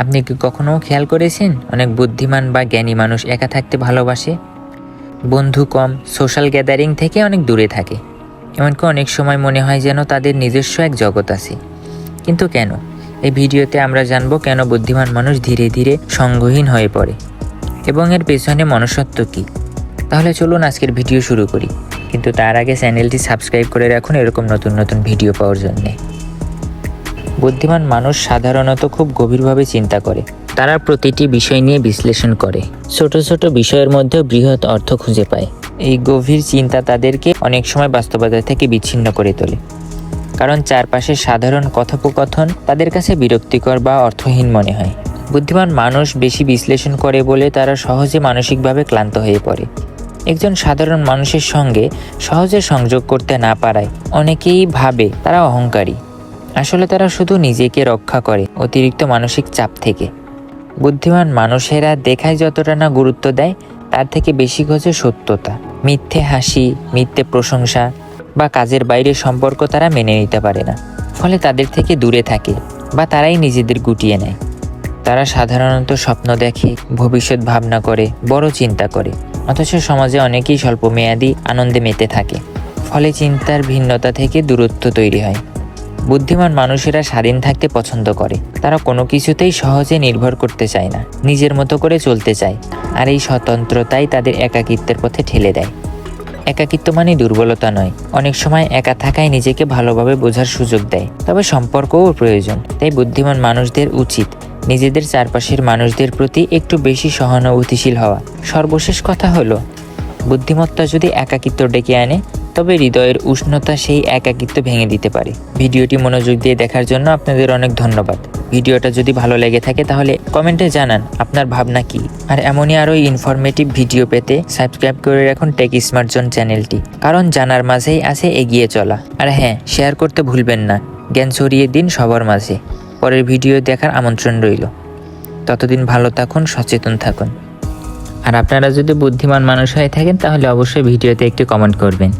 আপনি কি কখনো খেয়াল করেছেন অনেক বুদ্ধিমান বা জ্ঞানী মানুষ একা থাকতে ভালোবাসে? বন্ধু কম, সোশ্যাল গ্যাদারিং থেকে অনেক দূরে থাকে। এমনকি অনেক সময় মনে হয় যেন তাদের নিজস্ব এক জগৎ আছে। কিন্তু কেন? এই ভিডিওতে আমরা জানবো কেন বুদ্ধিমান মানুষ ধীরে ধীরে সঙ্গহীন হয়ে পড়ে এবং এর পেছনে মনুষ্যত্ব কী। তাহলে চলুন আজকের ভিডিও শুরু করি, কিন্তু তার আগে চ্যানেলটি সাবস্ক্রাইব করে রাখুন এরকম নতুন নতুন ভিডিও পাওয়ার জন্যে। বুদ্ধিমান মানুষ সাধারণত খুব গভীরভাবে চিন্তা করে। তারা প্রতিটি বিষয় নিয়ে বিশ্লেষণ করে, ছোট ছোট বিষয়ের মধ্যেও বৃহৎ অর্থ খুঁজে পায়। এই গভীর চিন্তা তাদেরকে অনেক সময় বাস্তবতা থেকে বিচ্ছিন্ন করে তোলে, কারণ চারপাশের সাধারণ কথোপকথন তাদের কাছে বিরক্তিকর বা অর্থহীন মনে হয়। বুদ্ধিমান মানুষ বেশি বিশ্লেষণ করে বলে তারা সহজে মানসিকভাবে ক্লান্ত হয়ে পড়ে। একজন সাধারণ মানুষের সঙ্গে সহজে সংযোগ করতে না পারায় অনেকেই ভাবে তারা অহংকারী। আসলে তারা শুধু নিজেকে রক্ষা করে অতিরিক্ত মানসিক চাপ থেকে। বুদ্ধিমান মানুষেরা দেখায় যতটা না গুরুত্ব দেয়, তার থেকে বেশি খোঁজে সত্যতা। মিথ্যে হাসি, মিথ্যে প্রশংসা বা কাজের বাইরের সম্পর্ক তারা মেনে নিতে পারে না। ফলে তাদের থেকে দূরে থাকে বা তারাই নিজেদের গুটিয়ে নেয়। তারা সাধারণত স্বপ্ন দেখে, ভবিষ্যৎ ভাবনা করে, বড় চিন্তা করে। অথচ সমাজে অনেকেই স্বল্পমেয়াদী আনন্দে মেতে থাকে। ফলে চিন্তার ভিন্নতা থেকে দূরত্ব তৈরি হয়। বুদ্ধিমান মানুষেরা স্বাধীন থাকতে পছন্দ করে। তারা কোনো কিছুতেই সহজে নির্ভর করতে চায় না, নিজের মতো করে চলতে চায়। আর এই স্বতন্ত্রতাই তাদের একাকিত্বের পথে ঠেলে দেয়। একাকিত্ব মানে দুর্বলতা নয়, অনেক সময় একা থাকায় নিজেকে ভালোভাবে বোঝার সুযোগ দেয়। তবে সম্পর্কও প্রয়োজন। তাই বুদ্ধিমান মানুষদের উচিত নিজেদের চারপাশের মানুষদের প্রতি একটু বেশি সহানুভূতিশীল হওয়া। সর্বশেষ কথা হলো, বুদ্ধিমত্তা যদি একাকিত্ব ডেকে আনে, তবে হৃদয়ের উষ্ণতা সেই একাকিত্ব ভেঙে দিতে পারে। ভিডিওটি মনোযোগ দিয়ে দেখার জন্য আপনাদের অনেক ধন্যবাদ। ভিডিওটা যদি ভালো লেগে থাকে তাহলে কমেন্টে জানান আপনার ভাবনা কি। আর এমনই আরও ইনফরমেটিভ ভিডিও পেতে সাবস্ক্রাইব করে রাখুন টেক স্মার্ট জোন চ্যানেলটি, কারণ জানার মাঝেই আছে এগিয়ে চলা। আর হ্যাঁ, শেয়ার করতে ভুলবেন না। জ্ঞান ছড়িয়ে দিন সবার মাঝে। পরের ভিডিও দেখার আমন্ত্রণ রইল। ততদিন ভালো থাকুন, সচেতন থাকুন। আর আপনারা যদি বুদ্ধিমান মানুষ হয়ে থাকেন তাহলে অবশ্যই ভিডিওতে একটি কমেন্ট করবেন।